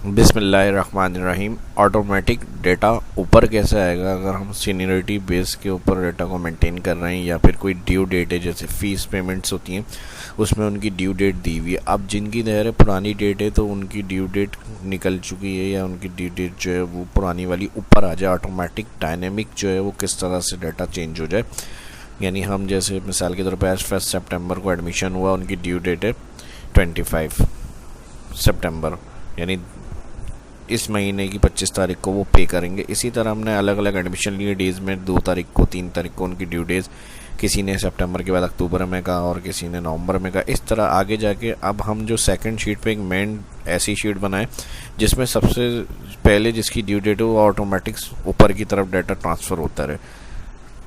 बिस्मिल्लाहिर्रहमानिर्रहीम। Automatic data ऊपर कैसे आएगा अगर हम सीनियरिटी बेस के ऊपर डेटा को मेंटेन कर रहे हैं या फिर कोई ड्यू डेट है, जैसे फ़ीस पेमेंट्स होती हैं उसमें उनकी ड्यू डेट दी हुई है। अब जिनकी ज़ाहिर पुरानी डेट है तो उनकी ड्यू डेट निकल चुकी है या उनकी ड्यू डेट जो है वो पुरानी वाली ऊपर आ जाए, ऑटोमेटिक डायनेमिक जो है वो किस तरह से डाटा चेंज हो जाए। यानी हम जैसे मिसाल के तौर पर आज 1 सितंबर को एडमिशन हुआ, उनकी ड्यू डेट है 25 सितंबर, यानी इस महीने की 25 तारीख को वो पे करेंगे। इसी तरह हमने अलग अलग एडमिशन लिए डेज़ में, 2 तारीख को 3 तारीख को उनकी ड्यू डेज, किसी ने सितंबर के बाद अक्टूबर में कहा और किसी ने नवंबर में कहा। इस तरह आगे जाके अब हम जो सेकंड शीट पे एक मेन ऐसी शीट बनाए जिसमें सबसे पहले जिसकी ड्यू डेट हो वो ऑटोमेटिक ऊपर की तरफ डाटा ट्रांसफ़र होता रहे।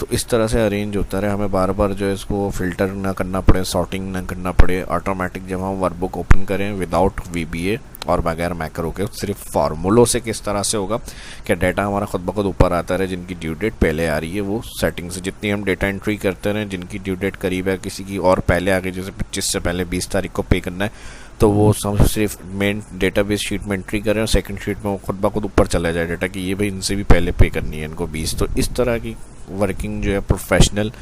तो इस तरह से अरेंज होता रहे, हमें बार बार जो है इसको फ़िल्टर ना करना पड़े, सॉर्टिंग ना करना पड़े। ऑटोमेटिक जब हम वर्कबुक ओपन करें विदाउट VBA और बगैर मैक्रो के, सिर्फ फार्मूलों से किस तरह से होगा कि डाटा हमारा खुद ब खुद ऊपर आता रहे जिनकी ड्यू डेट पहले आ रही है। वो सेटिंग से जितनी हम डेटा एंट्री करते रहें, जिनकी ड्यू डेट करीब है किसी की और पहले आ गई, जैसे 25 से पहले 20 तारीख को पे करना है, तो वो सब सिर्फ मेन डेटाबेस शीट में एंट्री करें और सेकंड शीट में वो खुद ब खुद ऊपर चला जाए डाटा कि ये भाई इनसे भी पहले पे करनी है इनको 20। तो इस तरह की वर्किंग जो है प्रोफेशनल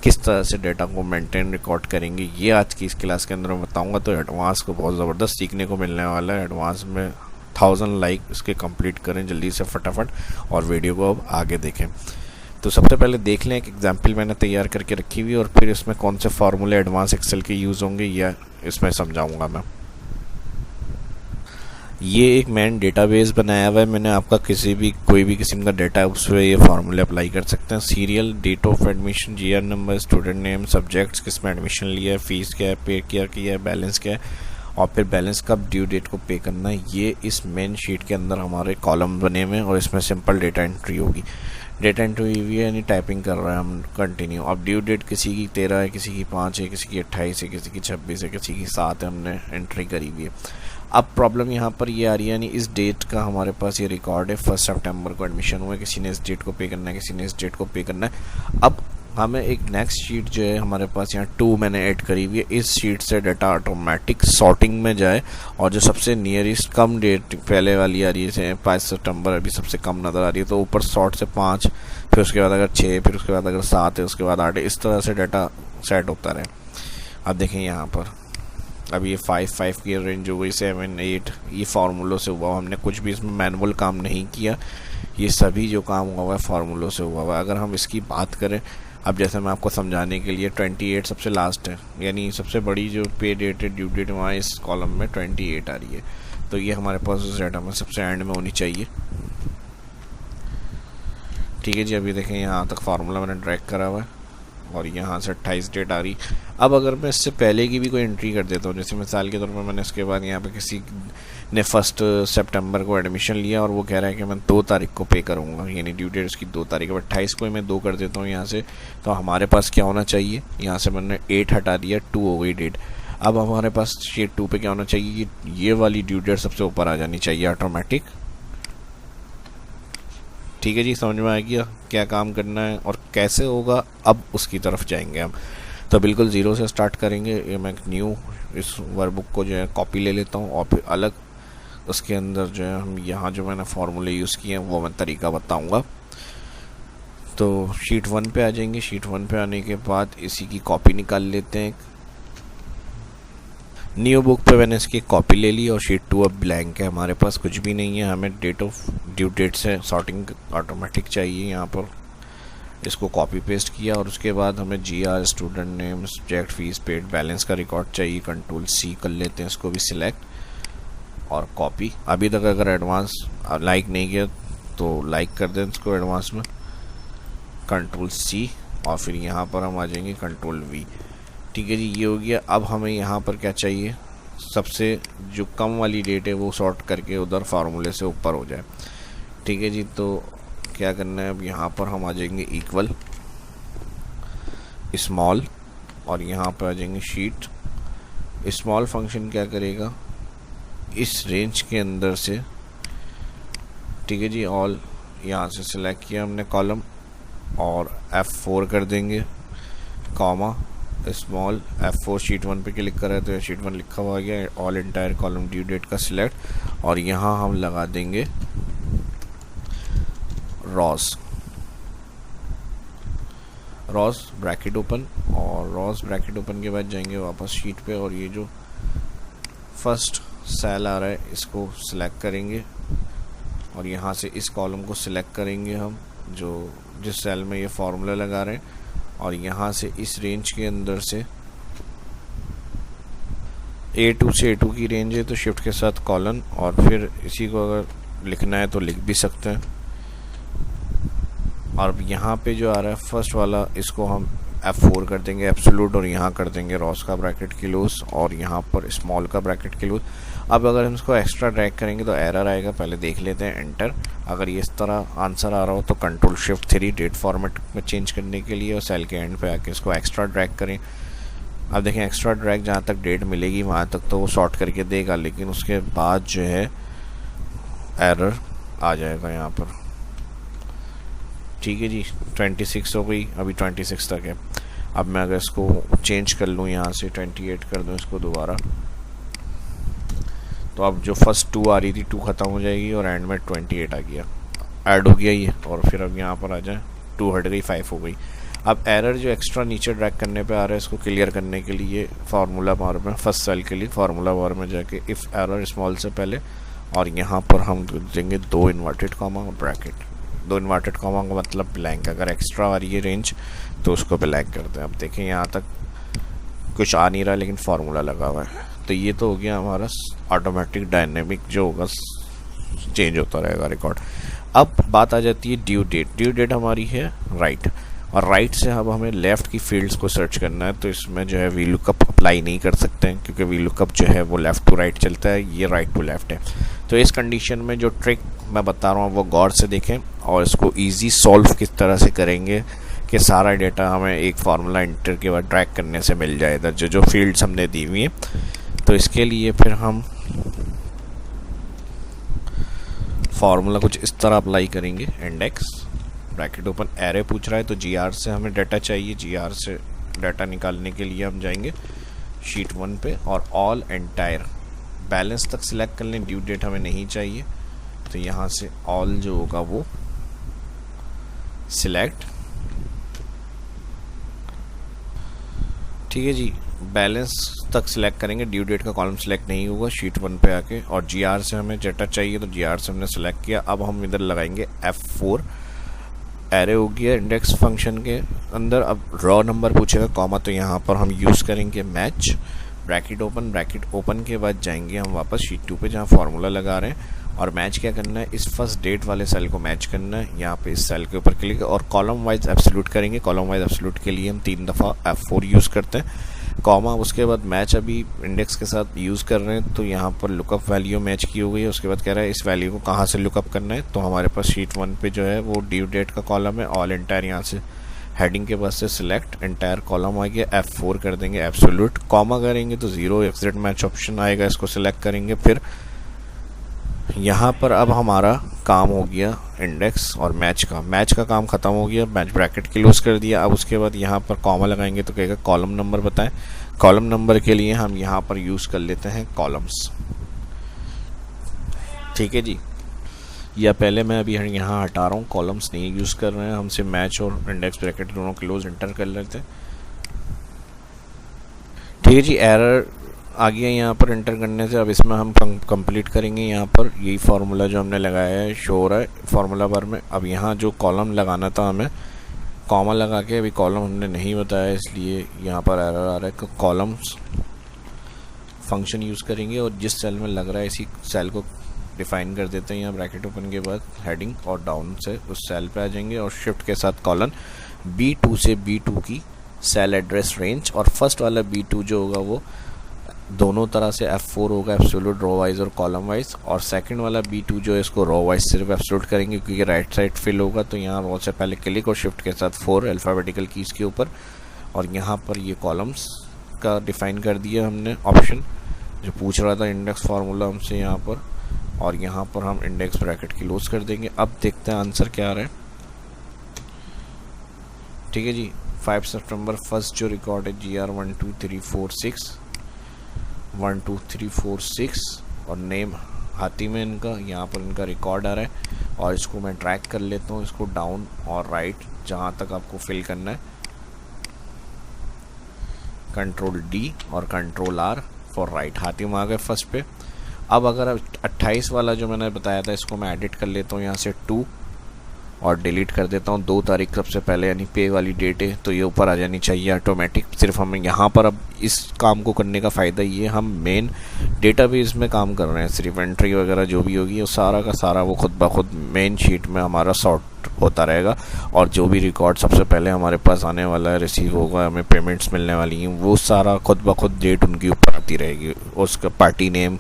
किस तरह से डाटा को मेंटेन रिकॉर्ड करेंगे, ये आज की इस क्लास के अंदर मैं बताऊंगा। तो एडवांस को बहुत ज़बरदस्त सीखने को मिलने वाला है। एडवांस में 1000 लाइक इसके कंप्लीट करें जल्दी से फटाफट और वीडियो को अब आगे देखें। तो सबसे पहले देख लें एक एग्जाम्पल मैंने तैयार करके रखी हुई और फिर इसमें कौन से फार्मूले एडवांस एक्सेल के यूज़ होंगे या इसमें समझाऊंगा मैं। ये एक मैन डेटाबेस बनाया हुआ है मैंने, आपका कोई भी किस्म का डाटा है उस पर ये फार्मूले अप्लाई कर सकते हैं। Serial, date of admission, GR number, student name, subjects किस में एडमिशन लिया है, फ़ीस क्या है, पे क्या किया है, बैलेंस क्या है और फिर बैलेंस कब ड्यू डेट को पे करना है। ये इस मेन शीट के अंदर हमारे कॉलम बने हुए हैं और इसमें सिंपल डेटा एंट्री होगी। डेटा एंट्री हुई है यानी टाइपिंग कर रहे हैं हम कंटिन्यू। अब ड्यू डेट किसी की 13 है, किसी की 5 है, किसी की 28 है, किसी की 26 है, किसी की 7 है, हमने एंट्री करी हुई है। अब प्रॉब्लम यहाँ पर ये आ रही है, यानी इस डेट का हमारे पास ये रिकॉर्ड है 1 सितंबर को एडमिशन हुआ है, किसी ने इस डेट को पे करना है, किसी ने इस डेट को पे करना है। अब हमें एक नेक्स्ट शीट जो है हमारे पास यहाँ 2 मैंने ऐड करी हुई है, इस शीट से डाटा ऑटोमेटिक सॉर्टिंग में जाए और जो सबसे नियरेस्ट कम डेट पहले वाली आ रही है 5 सितंबर अभी सबसे कम नज़र आ रही है, तो ऊपर सॉर्ट से 5, फिर उसके बाद अगर 6, फिर उसके बाद अगर 7 है, उसके बाद 8 है, इस तरह से डाटा सेट होता रहे। अब देखें यहाँ पर अब ये 5 की रेंज हो गई, 7, 8, ये फार्मूलों से हुआ। हमने कुछ भी इसमें मैनुअल काम नहीं किया, ये सभी जो काम हुआ है फार्मूलों से हुआ है। अगर हम इसकी बात करें, अब जैसे मैं आपको समझाने के लिए 28 सबसे लास्ट है, यानी सबसे बड़ी जो पे डेट है, ड्यू डेट, वहाँ इस कॉलम में 28 आ रही है, तो ये हमारे पास उस डाटा में सबसे एंड में होनी चाहिए। ठीक है जी, अभी देखें यहाँ तक फार्मूला मैंने ड्रैग करा हुआ है और यहाँ से 28 डेट आ रही। अब अगर मैं इससे पहले की भी कोई एंट्री कर देता हूँ, जैसे मिसाल के तौर पर मैंने इसके बाद यहाँ पे किसी ने 1 सितंबर को एडमिशन लिया और वो कह रहा है कि मैं 2 तारीख को पे करूँगा, यानी ड्यू डेट उसकी 2 तारीख है, 28 को ही मैं 2 कर देता हूँ यहाँ से, तो हमारे पास क्या होना चाहिए, यहाँ से मैंने 8 हटा दिया, 2 हो गई डेट। अब हमारे पास शीट 2 पे क्या होना चाहिए कि ये वाली ड्यू डेट सबसे ऊपर आ जानी चाहिए ऑटोमेटिक। ठीक है जी, समझ में आ गया क्या काम करना है और कैसे होगा, अब उसकी तरफ जाएंगे हम। तो बिल्कुल ज़ीरो से स्टार्ट करेंगे। ये मैं न्यू इस वर्कबुक को जो है कॉपी ले लेता हूँ और फिर अलग उसके अंदर जो है हम यहाँ जो मैंने फार्मूले यूज़ किए हैं वो मैं तरीका बताऊँगा। तो शीट 1 पे आ जाएंगे। शीट 1 पे आने के बाद इसी की कॉपी निकाल लेते हैं। न्यू बुक पे मैंने इसकी कॉपी ले ली और शीट 2 अब ब्लैंक है, हमारे पास कुछ भी नहीं है। हमें डेट ऑफ ड्यू डेट से सॉर्टिंग ऑटोमेटिक चाहिए, यहाँ पर इसको कॉपी पेस्ट किया और उसके बाद हमें GR, student name, subject, fees paid, balance का रिकॉर्ड चाहिए। Ctrl+C कर लेते हैं, इसको भी सिलेक्ट और कॉपी। अभी तक अगर एडवांस लाइक नहीं किया तो लाइक कर दें इसको एडवांस में, Ctrl+C और फिर यहाँ पर हम आ जाएंगे Ctrl+V। ठीक है जी, ये हो गया। अब हमें यहाँ पर क्या चाहिए, सबसे जो कम वाली डेट है वो सॉर्ट करके उधर फार्मूले से ऊपर हो जाए। ठीक है जी, तो क्या करना है, अब यहाँ पर हम आ जाएंगे इक्वल स्मॉल और यहाँ पर आ जाएंगे शीट। स्मॉल फंक्शन क्या करेगा, इस रेंज के अंदर से, ठीक है जी, ऑल यहाँ से सिलेक्ट किया हमने कॉलम और F4 कर देंगे, कॉमा, स्मॉल F4 शीट 1 पे क्लिक करें तो शीट 1 लिखा हुआ गया, all entire column due date का सिलेक्ट, और यहाँ हम लगा देंगे रॉस ब्रैकेट ओपन, और रॉस ब्रैकेट ओपन के बाद जाएंगे वापस शीट पे, और ये जो फर्स्ट सेल आ रहा है इसको सिलेक्ट करेंगे, और यहाँ से इस कॉलम को सिलेक्ट करेंगे हम जो जिस सेल में ये फार्मूला लगा रहे हैं, और यहाँ से इस रेंज के अंदर से A2 से A2 की रेंज है तो शिफ्ट के साथ कॉलन, और फिर इसी को अगर लिखना है तो लिख भी सकते हैं। और यहाँ पे जो आ रहा है फर्स्ट वाला इसको हम F4 कर देंगे एब्सोल्यूट, और यहाँ कर देंगे रॉस का ब्रैकेट क्लोज, और यहाँ पर स्मॉल का ब्रैकेट क्लोज। अब अगर हम इसको एक्स्ट्रा ड्रैग करेंगे तो एरर आएगा, पहले देख लेते हैं एंटर। अगर ये इस तरह आंसर आ रहा हो तो कंट्रोल शिफ्ट 3 डेट फॉर्मेट में चेंज करने के लिए, और सेल के एंड पे आके इसको एक्स्ट्रा ड्रैग करें। अब देखें एक्स्ट्रा ड्रैग जहाँ तक डेट मिलेगी वहाँ तक तो वो सॉर्ट करके देगा, लेकिन उसके बाद जो है एरर आ जाएगा यहाँ पर। ठीक है जी, 26 हो गई, अभी 26 तक है। अब मैं अगर इसको चेंज कर लूँ यहाँ से 28 कर दूँ इसको दोबारा, तो अब जो फर्स्ट 2 आ रही थी 2 ख़त्म हो जाएगी और एंड में 28 आ गया, ऐड हो गया ये। और फिर अब यहाँ पर आ जाए 2 हट गई 5 हो गई। अब एरर जो एक्स्ट्रा नीचे ड्रैग करने पे आ रहा है इसको क्लियर करने के लिए फार्मूला बार में फर्स्ट सेल के लिए फार्मूला बार में जाके इफ़ एरर स्मॉल से पहले, और यहाँ पर हम देंगे 2 इन्वर्टेड कॉमा और ब्रैकेट। 2 इन्वर्टेड कॉमा का मतलब ब्लैंक, अगर एक्स्ट्रा आ रही है रेंज तो उसको ब्लैंक करते हैं। अब देखें यहाँ तक कुछ आ नहीं रहा लेकिन फार्मूला लगा हुआ है, तो ये तो हो गया हमारा ऑटोमेटिक डायनेमिक जो होगा चेंज होता रहेगा रिकॉर्ड। अब बात आ जाती है ड्यू डेट। ड्यू डेट हमारी है राइट, और राइट से अब हमें लेफ़्ट की फील्ड्स को सर्च करना है, तो इसमें जो है वी लुकअप अप्लाई नहीं कर सकते हैं क्योंकि वी लुकअप जो है वो लेफ़्ट टू राइट चलता है, ये राइट टू लेफ़्ट है। तो इस कंडीशन में जो ट्रिक मैं बता रहा हूँ वो गौर से देखें और इसको ईजी सॉल्व किस तरह से करेंगे कि सारा डेटा हमें एक फार्मूला इंटर के बाद ड्रैग करने से मिल जाएगा जो फील्ड्स हमने दी हुई हैं। तो इसके लिए फिर हम फार्मूला कुछ इस तरह अप्लाई करेंगे, इंडेक्स ब्रैकेट ओपन एरे पूछ रहा है तो GR से हमें डाटा चाहिए, GR से डाटा निकालने के लिए हम जाएंगे शीट 1 पे और ऑल एंटायर बैलेंस तक सिलेक्ट कर लें, ड्यू डेट हमें नहीं चाहिए तो यहाँ से ऑल जो होगा वो सिलेक्ट। ठीक है जी, बैलेंस तक सिलेक्ट करेंगे, ड्यू डेट का कॉलम सिलेक्ट नहीं होगा शीट 1 पे आके, और GR से हमें डाटा चाहिए तो GR से हमने सेलेक्ट किया। अब हम इधर लगाएंगे F4 एरे हो गया इंडेक्स फंक्शन के अंदर। अब रॉ नंबर पूछेगा कॉमा, तो यहाँ पर हम यूज़ करेंगे मैच ब्रैकेट ओपन के बाद जाएंगे हम वापस शीट 2 पे जहाँ फार्मूला लगा रहे हैं, और मैच क्या करना है, इस फर्स्ट डेट वाले सेल को मैच करना है। यहाँ पे इस सेल के ऊपर क्लिक और कॉलम वाइज एब्सोल्यूट करेंगे। कॉलम वाइज एब्सोल्यूट के लिए हम 3 दफ़ा F4 यूज़ करते हैं, कॉमा उसके बाद मैच अभी इंडेक्स के साथ यूज़ कर रहे हैं तो यहाँ पर लुकअप वैल्यू मैच की हो गई है। उसके बाद कह रहा है इस वैल्यू को कहाँ से लुकअप करना है, तो हमारे पास शीट 1 पे जो है वो ड्यू डेट का कॉलम है, ऑल एंटायर यहाँ से हेडिंग के पास से सिलेक्ट एंटायर कॉलम आ गया, F4 कर देंगे एब्सोल्यूट, कॉमा करेंगे तो 0 एग्जिट मैच ऑप्शन आएगा, इसको सिलेक्ट करेंगे। फिर यहाँ पर अब हमारा काम हो गया इंडेक्स और मैच का काम ख़त्म हो गया, मैच ब्रैकेट क्लोज कर दिया। अब उसके बाद यहाँ पर कॉमा लगाएंगे तो कहेगा कॉलम नंबर बताएं। कॉलम नंबर के लिए हम यहाँ पर यूज़ कर लेते हैं कॉलम्स। ठीक है जी, या पहले मैं अभी यहाँ हटा रहा हूँ, कॉलम्स नहीं यूज़ कर रहे हैं, हमसे मैच और इंडेक्स ब्रैकेट दोनों क्लोज इंटर कर लेते हैं। ठीक है जी, एरर आ गया यहाँ पर इंटर करने से। अब इसमें हम कंप्लीट करेंगे, यहाँ पर यही फार्मूला जो हमने लगाया है शो हो रहा है फार्मूला बार में। अब यहाँ जो कॉलम लगाना था हमें कॉमा लगा के, अभी कॉलम हमने नहीं बताया इसलिए यहाँ पर एरर आ रहा है कि कॉलम्स फंक्शन यूज़ करेंगे और जिस सेल में लग रहा है इसी सेल को डिफाइन कर देते हैं। यहाँ ब्रैकेट ओपन के बाद हेडिंग और डाउन से उस सेल पे आ जाएंगे और शिफ्ट के साथ कॉलन B2 से B2 की सेल एड्रेस रेंज, और फर्स्ट वाला B2 जो होगा वो दोनों तरह से F4 होगा, एब्सोल्यूट रो वाइज और कॉलम वाइज, और सेकंड वाला B2 जो है इसको रो वाइज सिर्फ एब्सोल्यूट करेंगे क्योंकि राइट साइड फिल होगा। तो यहाँ रो से पहले क्लिक और शिफ्ट के साथ 4 अल्फ़ाबेटिकल कीज़ के ऊपर, और यहाँ पर ये कॉलम्स का डिफ़ाइन कर दिया हमने ऑप्शन जो पूछ रहा था इंडेक्स फार्मूला हमसे यहाँ पर, और यहाँ पर हम इंडेक्स ब्रैकेट क्लोज कर देंगे। अब देखते हैं आंसर क्या आ रहा है। ठीक है जी, 5 सितंबर फर्स्ट जो रिकॉर्ड है GR 12346 और नेम हातिम है इनका, यहाँ पर इनका रिकॉर्ड आ रहा है। और इसको मैं ट्रैक कर लेता हूँ, इसको डाउन और राइट जहाँ तक आपको फिल करना है, कंट्रोल D और control R for right. Hatim आ गए फर्स्ट पे। अब अगर 28 वाला जो मैंने बताया था इसको मैं एडिट कर लेता हूँ यहाँ से 2 और डिलीट कर देता हूँ। 2 तारीख सबसे पहले यानी पे वाली डेट है तो ये ऊपर आ जानी चाहिए ऑटोमेटिक। सिर्फ हमें यहाँ पर अब इस काम को करने का फ़ायदा ये, हम मेन डेटाबेस में काम कर रहे हैं, सिर्फ एंट्री वगैरह जो भी होगी वो सारा का सारा वो खुद ब खुद मेन शीट में हमारा सॉर्ट होता रहेगा। और जो भी रिकॉर्ड सबसे पहले हमारे पास आने वाला है, रिसीव होगा, हमें पेमेंट्स मिलने वाली हैं, वो सारा खुद ब खुद डेट उनकी ऊपर आती रहेगी। उसका पार्टी नेम,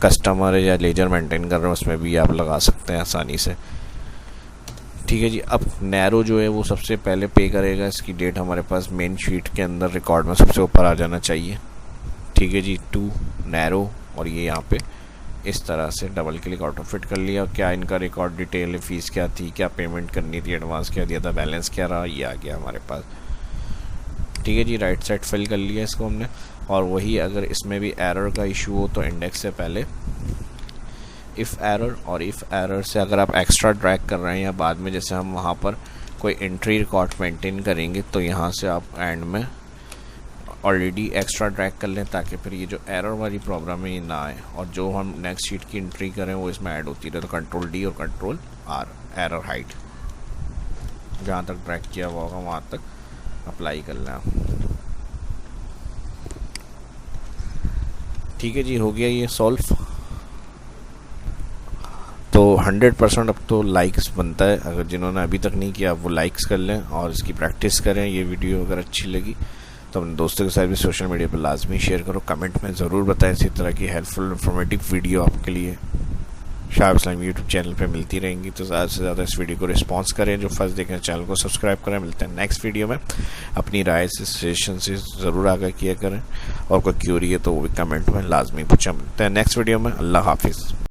कस्टमर या लेजर मेंटेन कर रहे हैं उसमें भी आप लगा सकते हैं आसानी से। ठीक है जी। अब नैरो जो है वो सबसे पहले पे करेगा, इसकी डेट हमारे पास मेन शीट के अंदर रिकॉर्ड में सबसे ऊपर आ जाना चाहिए। ठीक है जी। 2 नैरो और ये यहाँ पे इस तरह से डबल क्लिक ऑटो फिट कर लिया। क्या इनका रिकॉर्ड डिटेल है, फीस क्या थी, क्या पेमेंट करनी थी, एडवांस क्या दिया था, बैलेंस क्या रहा, ये आ गया हमारे पास। ठीक है जी। राइट साइड फिल कर लिया इसको हमने। और वही अगर इसमें भी एरर का इशू हो तो इंडेक्स से पहले इफ़ एरर, और इफ़ एरर से अगर आप एक्स्ट्रा ड्रैग कर रहे हैं या बाद में जैसे हम वहाँ पर कोई एंट्री रिकॉर्ड मेंटेन करेंगे तो यहाँ से आप एंड में ऑलरेडी एक्स्ट्रा ड्रैग कर लें ताकि फिर ये जो एरर वाली प्रॉब्लम है ये ना आए और जो हम नेक्स्ट शीट की एंट्री करें वो इसमें ऐड होती रहे। तो कंट्रोल D और कंट्रोल R एरर हाइट जहाँ तक ड्रैग किया हुआ होगा वहाँ तक अप्लाई कर लें। ठीक है जी। हो गया ये सॉल्व। तो 100% अब तो लाइक्स बनता है, अगर जिन्होंने अभी तक नहीं किया वो लाइक्स कर लें और इसकी प्रैक्टिस करें। ये वीडियो अगर अच्छी लगी तो अपने दोस्तों के साथ भी सोशल मीडिया पर लाजमी शेयर करो। कमेंट में ज़रूर बताएं इसी तरह की हेल्पफुल इन्फॉर्मेटिव वीडियो आपके लिए शाह इस्लामी यूट्यूब चैनल पे मिलती रहेंगी। तो ज़्यादा से ज़्यादा इस वीडियो को रिस्पॉन्स करें। जो फर्स्ट देखें चैनल को सब्सक्राइब करें। मिलते हैं नेक्स्ट वीडियो में। अपनी राय से सजेशन से ज़रूर आगाह किया करें और कोई क्यूरी है तो वो भी कमेंट में लाजमी पूछा। मिलते हैं नेक्स्ट वीडियो में। अल्लाह हाफिज़।